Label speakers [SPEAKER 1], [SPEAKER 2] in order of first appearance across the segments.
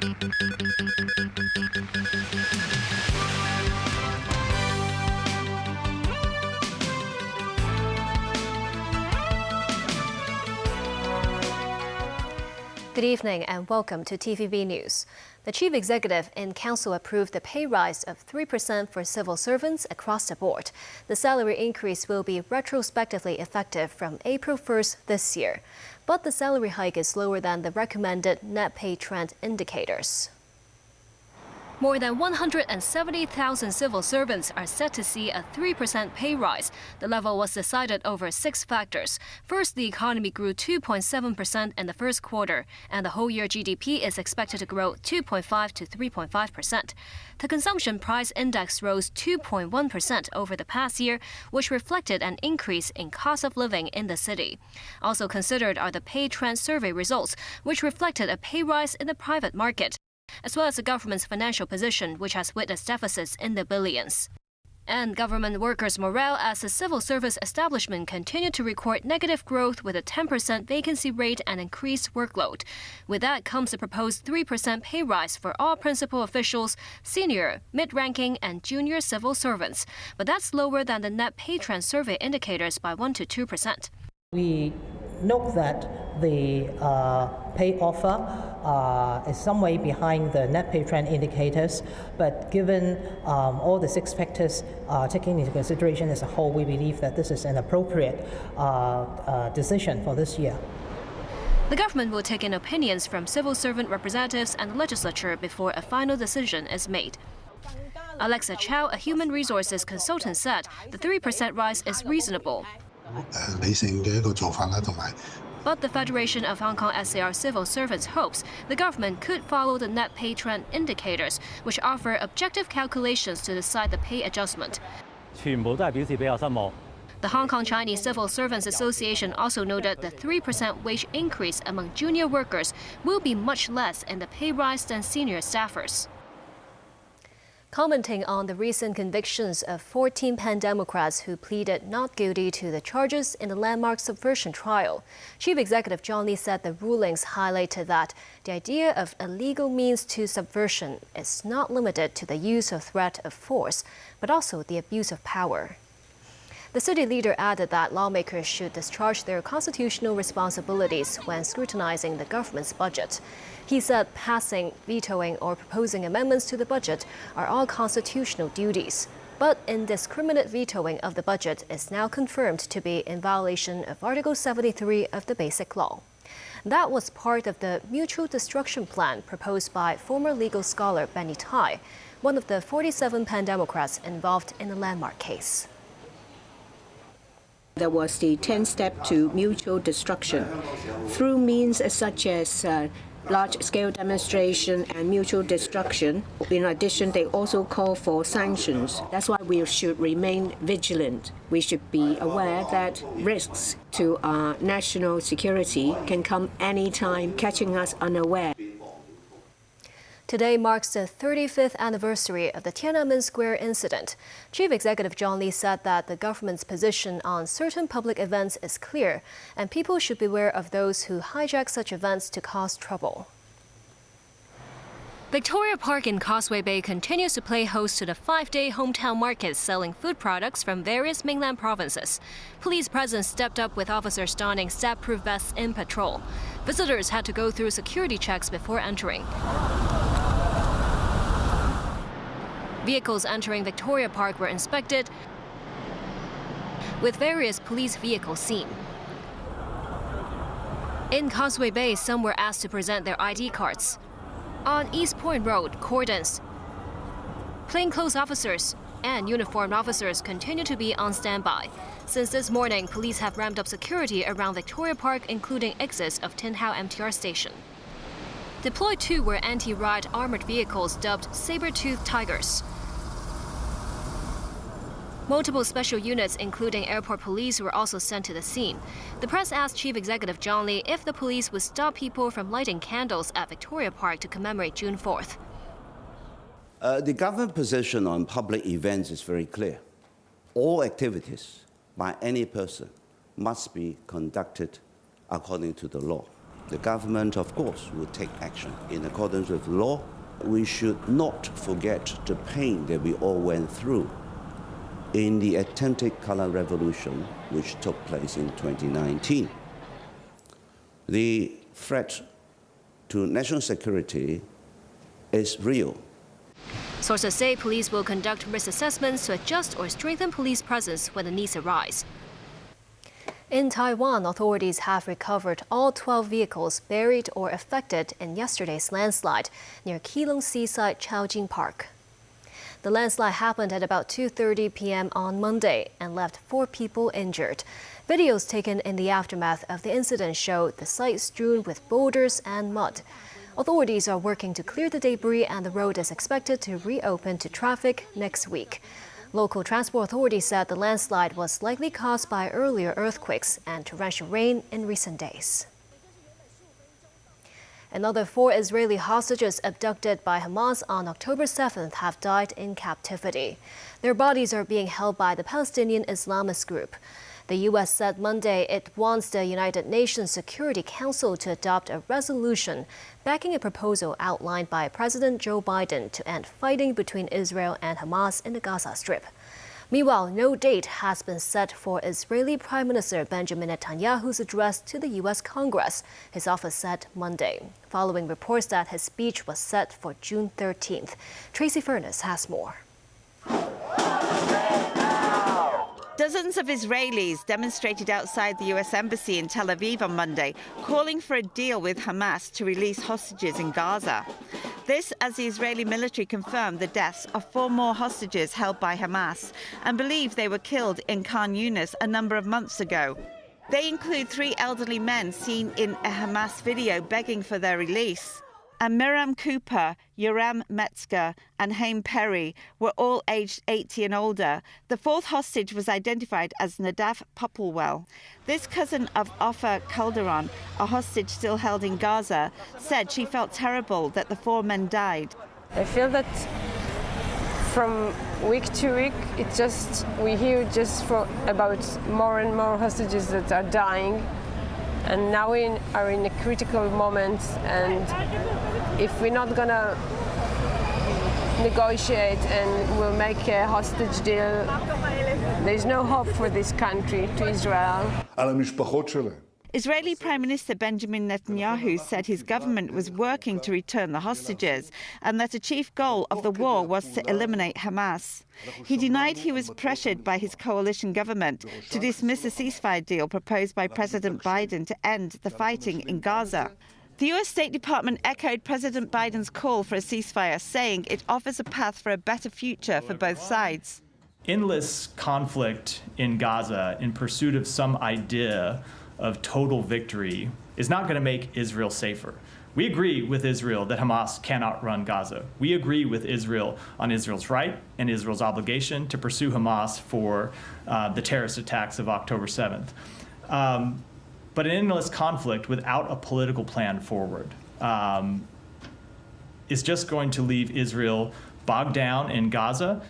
[SPEAKER 1] Good evening and welcome to TVB News. The Chief Executive in Council approved the pay rise of 3% for civil servants across the board. The salary increase will be retrospectively effective from April 1st this year. But the salary hike is lower than the recommended net pay trend indicators. More than 170,000 civil servants are set to see a 3% pay rise. The level was decided over 6 factors. First, the economy grew 2.7% in the first quarter, and the whole year GDP is expected to grow 2.5 to 3.5%. The consumption price index rose 2.1% over the past year, which reflected an increase in cost of living in the city. Also considered are the pay trend survey results, which reflected a pay rise in the private market, as well as the government's financial position, which has witnessed deficits in the billions. And government workers' morale as the civil service establishment continued to record negative growth with a 10% vacancy rate and increased workload. With that comes the proposed 3% pay rise for all principal officials, senior, mid-ranking, and junior civil servants. But that's lower than the net pay trend survey indicators by 1 to 2%.
[SPEAKER 2] We note that the pay offer is some way behind the net pay trend indicators, but given all the 6 factors taken into consideration as a whole, we believe that this is an appropriate decision for this year.
[SPEAKER 1] The government will take in opinions from civil servant representatives and the legislature before a final decision is made. Alexa Chow, a human resources consultant, said the 3% rise is reasonable. But the Federation of Hong Kong SAR Civil Servants hopes the government could follow the net pay trend indicators, which offer objective calculations to decide the pay adjustment. The Hong Kong Chinese Civil Servants Association also noted the 3% wage increase among junior workers will be much less in the pay rise than senior staffers. Commenting on the recent convictions of 14 pan-Democrats who pleaded not guilty to the charges in the landmark subversion trial, Chief Executive John Lee said the rulings highlighted that the idea of a legal means to subversion is not limited to the use of threat of force, but also the abuse of power. The city leader added that lawmakers should discharge their constitutional responsibilities when scrutinizing the government's budget. He said passing, vetoing, or proposing amendments to the budget are all constitutional duties. But indiscriminate vetoing of the budget is now confirmed to be in violation of Article 73 of the Basic Law. That was part of the mutual destruction plan proposed by former legal scholar Benny Tai, one of the 47 pan-Democrats involved in the landmark case.
[SPEAKER 3] There was the 10-step to mutual destruction through means such as large-scale demonstration and mutual destruction. In addition, they also call for sanctions. That's why we should remain vigilant. We should be aware that risks to our national security can come anytime, catching us unaware.
[SPEAKER 1] Today marks the 35th anniversary of the Tiananmen Square incident. Chief Executive John Lee said that the government's position on certain public events is clear, and people should beware of those who hijack such events to cause trouble. Victoria Park in Causeway Bay continues to play host to the 5-day hometown market selling food products from various mainland provinces. Police presence stepped up with officers donning stab-proof vests in patrol. Visitors had to go through security checks before entering. Vehicles entering Victoria Park were inspected, with various police vehicles seen. In Causeway Bay, some were asked to present their ID cards. On East Point Road, cordons, plainclothes officers, and uniformed officers continue to be on standby. Since this morning, police have ramped up security around Victoria Park, including exits of Tin Hau MTR station. Deployed too were anti-riot armored vehicles dubbed saber-toothed tigers. Multiple special units, including airport police, were also sent to the scene. The press asked Chief Executive John Lee if the police would stop people from lighting candles at Victoria Park to commemorate June 4th.
[SPEAKER 4] The government position on public events is very clear. All activities by any person must be conducted according to the law. The government, of course, will take action in accordance with law. We should not forget the pain that we all went through in the attempted color revolution which took place in 2019. The threat to national security is real.
[SPEAKER 1] Sources say police will conduct risk assessments to adjust or strengthen police presence when the needs arise. In Taiwan, authorities have recovered all 12 vehicles buried or affected in yesterday's landslide near Keelung Seaside Chaojing Park. The landslide happened at about 2:30 p.m. on Monday and left 4 people injured. Videos taken in the aftermath of the incident show the site strewn with boulders and mud. Authorities are working to clear the debris, and the road is expected to reopen to traffic next week. Local transport authorities said the landslide was likely caused by earlier earthquakes and torrential rain in recent days. Another 4 Israeli hostages abducted by Hamas on October 7th have died in captivity. Their bodies are being held by the Palestinian Islamist group. The U.S. said Monday it wants the United Nations Security Council to adopt a resolution backing a proposal outlined by President Joe Biden to end fighting between Israel and Hamas in the Gaza Strip. Meanwhile, no date has been set for Israeli Prime Minister Benjamin Netanyahu's address to the U.S. Congress, his office said Monday, following reports that his speech was set for June 13th. Tracy Furness has more.
[SPEAKER 5] Dozens of Israelis demonstrated outside the U.S. Embassy in Tel Aviv on Monday, calling for a deal with Hamas to release hostages in Gaza. This as the Israeli military confirmed the deaths of 4 more hostages held by Hamas and believe they were killed in Khan Yunis a number of months ago. They include 3 elderly men seen in a Hamas video begging for their release. And Miriam Cooper, Yoram Metzger and Haim Perry were all aged 80 and older. The 4th hostage was identified as Nadav Popplewell. This cousin of Ofer Calderon, a hostage still held in Gaza, said she felt terrible that the 4 men died.
[SPEAKER 6] I feel that from week to week, we hear about more and more hostages that are dying. And now we are in a critical moment, and if we're not gonna negotiate and we'll make a hostage deal, there's no hope for this country, to Israel.
[SPEAKER 5] Israeli Prime Minister Benjamin Netanyahu said his government was working to return the hostages and that a chief goal of the war was to eliminate Hamas. He denied he was pressured by his coalition government to dismiss a ceasefire deal proposed by President Biden to end the fighting in Gaza. The U.S. State Department echoed President Biden's call for a ceasefire, saying it offers a path for a better future for both sides.
[SPEAKER 7] Endless conflict in Gaza in pursuit of some idea of total victory is not going to make Israel safer. We agree with Israel that Hamas cannot run Gaza. We agree with Israel on Israel's right and Israel's obligation to pursue Hamas for the terrorist attacks of October 7th. But an endless conflict without a political plan forward is just going to leave Israel bogged down in Gaza.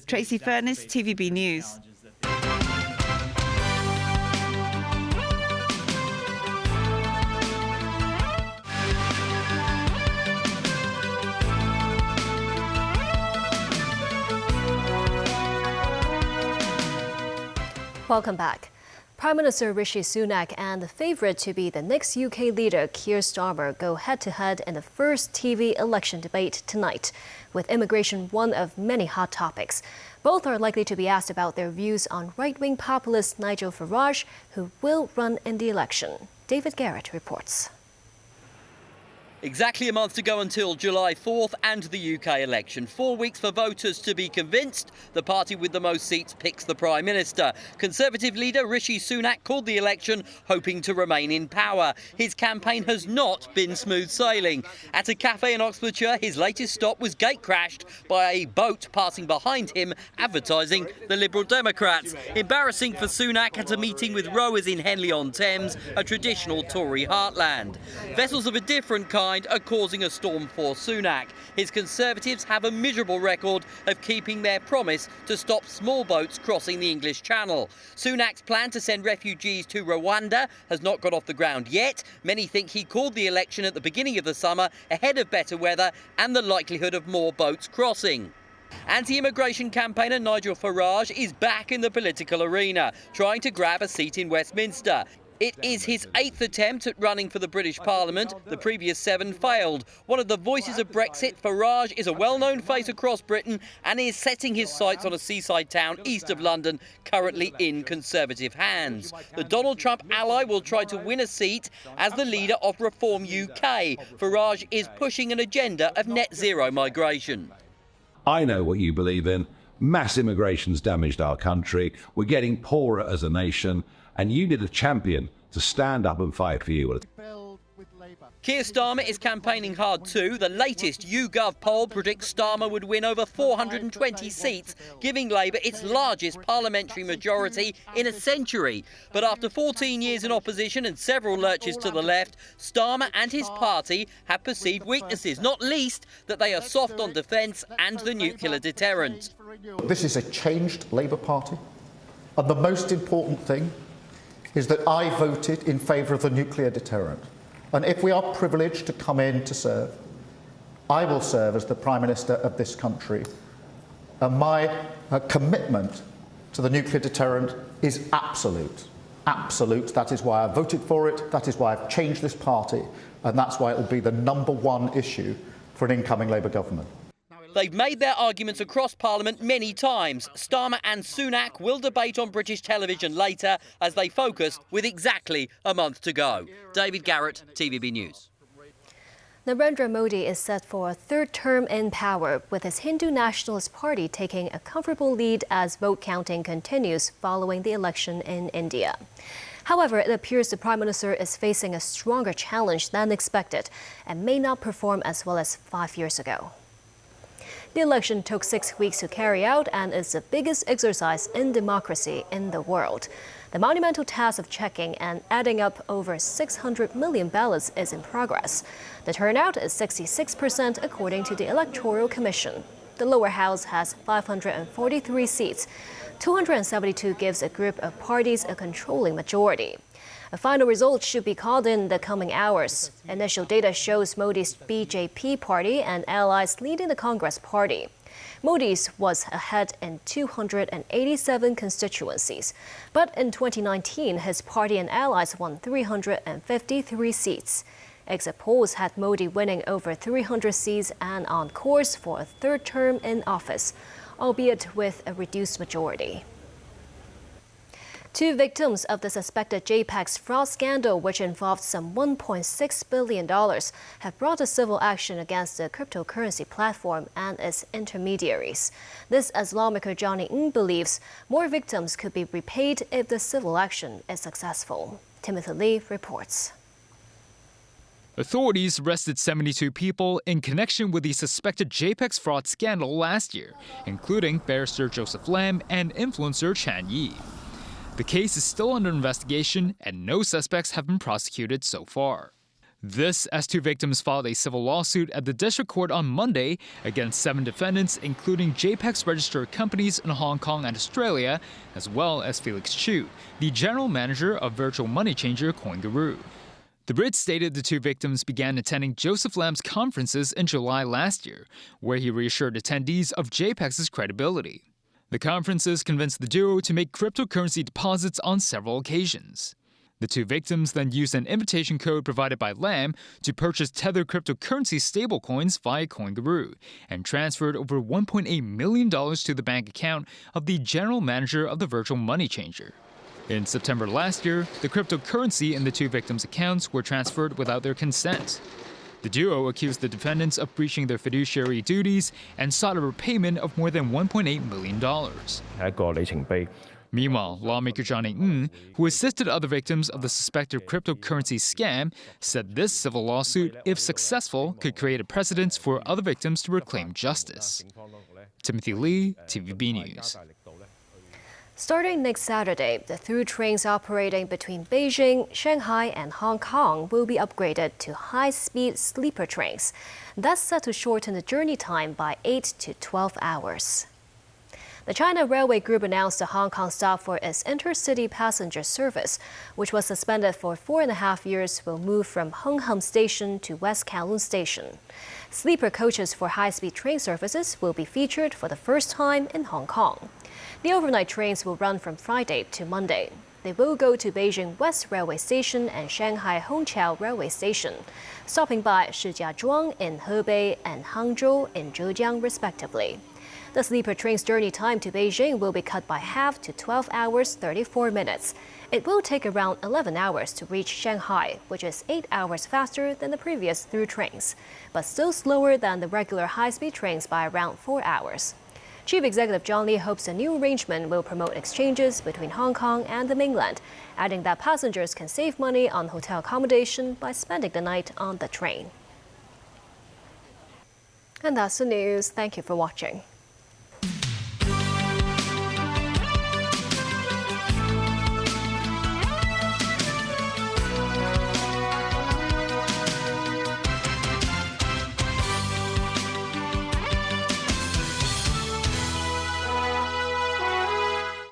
[SPEAKER 5] Tracy Furness, TVB News.
[SPEAKER 1] Welcome back. Prime Minister Rishi Sunak and the favourite to be the next UK leader, Keir Starmer, go head-to-head in the first TV election debate tonight, with immigration one of many hot topics. Both are likely to be asked about their views on right-wing populist Nigel Farage, who will run in the election. David Garrett reports.
[SPEAKER 8] Exactly a month to go until July 4th and the UK election. 4 weeks for voters to be convinced. The party with the most seats picks the Prime Minister. Conservative leader Rishi Sunak called the election hoping to remain in power. His campaign has not been smooth sailing. At a cafe in Oxfordshire, his latest stop was gate-crashed by a boat passing behind him advertising the Liberal Democrats. Embarrassing for Sunak at a meeting with rowers in Henley-on-Thames, a traditional Tory heartland. Vessels of a different kind combined are causing a storm for Sunak. His Conservatives have a miserable record of keeping their promise to stop small boats crossing the English Channel. Sunak's plan to send refugees to Rwanda has not got off the ground yet. Many think he called the election at the beginning of the summer ahead of better weather and the likelihood of more boats crossing. Anti-immigration campaigner Nigel Farage is back in the political arena, trying to grab a seat in Westminster. It is his 8th attempt at running for the British Parliament. The previous 7 failed. One of the voices of Brexit, Farage is a well-known face across Britain and is setting his sights on a seaside town east of London, currently in Conservative hands. The Donald Trump ally will try to win a seat as the leader of Reform UK. Farage is pushing an agenda of net zero migration.
[SPEAKER 9] I know what you believe in. Mass immigration's damaged our country. We're getting poorer as a nation. And you need a champion to stand up and fight for you.
[SPEAKER 8] Keir Starmer is campaigning hard too. The latest YouGov poll predicts Starmer would win over 420 seats, giving Labour its largest parliamentary majority in a century. But after 14 years in opposition and several lurches to the left, Starmer and his party have perceived weaknesses, not least that they are soft on defence and the nuclear deterrent.
[SPEAKER 10] This is a changed Labour Party, and the most important thing is that I voted in favour of the nuclear deterrent. And if we are privileged to come in to serve, I will serve as the Prime Minister of this country. And my commitment to the nuclear deterrent is absolute. Absolute. That is why I voted for it. That is why I've changed this party. And that's why it will be the #1 issue for an incoming Labour government.
[SPEAKER 8] They've made their arguments across Parliament many times. Starmer and Sunak will debate on British television later as they focus with exactly a month to go. David Garrett, TVB News.
[SPEAKER 1] Narendra Modi is set for a 3rd term in power, with his Hindu Nationalist Party taking a comfortable lead as vote counting continues following the election in India. However, it appears the Prime Minister is facing a stronger challenge than expected and may not perform as well as 5 years ago. The election took 6 weeks to carry out and is the biggest exercise in democracy in the world. The monumental task of checking and adding up over 600 million ballots is in progress. The turnout is 66% according to the Electoral Commission. The lower house has 543 seats. 272 gives a group of parties a controlling majority. A final result should be called in the coming hours. Initial data shows Modi's BJP party and allies leading the Congress party. Modi's was ahead in 287 constituencies. But in 2019, his party and allies won 353 seats. Exit polls had Modi winning over 300 seats and on course for a 3rd term in office, albeit with a reduced majority. 2 victims of the suspected JPEX fraud scandal, which involved some $1.6 billion, have brought a civil action against the cryptocurrency platform and its intermediaries. This as lawmaker Johnny Ng believes more victims could be repaid if the civil action is successful. Timothy Lee reports.
[SPEAKER 11] Authorities arrested 72 people in connection with the suspected JPEX fraud scandal last year, including barrister Joseph Lam and influencer Chan Yi. The case is still under investigation and no suspects have been prosecuted so far. This as 2 victims filed a civil lawsuit at the district court on Monday against 7 defendants, including JPEX registered companies in Hong Kong and Australia, as well as Felix Chu, the general manager of virtual money changer CoinGuru. The Brits stated the 2 victims began attending Joseph Lam's conferences in July last year, where he reassured attendees of JPEX's credibility. The conferences convinced the duo to make cryptocurrency deposits on several occasions. The 2 victims then used an invitation code provided by Lam to purchase tethered cryptocurrency stablecoins via CoinGuru and transferred over $1.8 million to the bank account of the general manager of the virtual money changer. In September last year, the cryptocurrency in the 2 victims' accounts were transferred without their consent. The duo accused the defendants of breaching their fiduciary duties and sought a repayment of more than $1.8 million. Meanwhile, lawmaker Johnny Ng, who assisted other victims of the suspected cryptocurrency scam, said this civil lawsuit, if successful, could create a precedent for other victims to reclaim justice. Timothy Lee, TVB News.
[SPEAKER 1] Starting next Saturday, the through trains operating between Beijing, Shanghai, and Hong Kong will be upgraded to high-speed sleeper trains. That's set to shorten the journey time by 8 to 12 hours. The China Railway Group announced a Hong Kong stop for its intercity passenger service, which was suspended for 4.5 years, will move from Hung Hom Station to West Kowloon Station. Sleeper coaches for high-speed train services will be featured for the first time in Hong Kong. The overnight trains will run from Friday to Monday. They will go to Beijing West Railway Station and Shanghai Hongqiao Railway Station, stopping by Shijiazhuang in Hebei and Hangzhou in Zhejiang, respectively. The sleeper train's journey time to Beijing will be cut by half to 12 hours 34 minutes. It will take around 11 hours to reach Shanghai, which is 8 hours faster than the previous through trains, but still slower than the regular high-speed trains by around 4 hours. Chief Executive John Lee hopes the new arrangement will promote exchanges between Hong Kong and the mainland, adding that passengers can save money on hotel accommodation by spending the night on the train. And that's the news. Thank you for watching.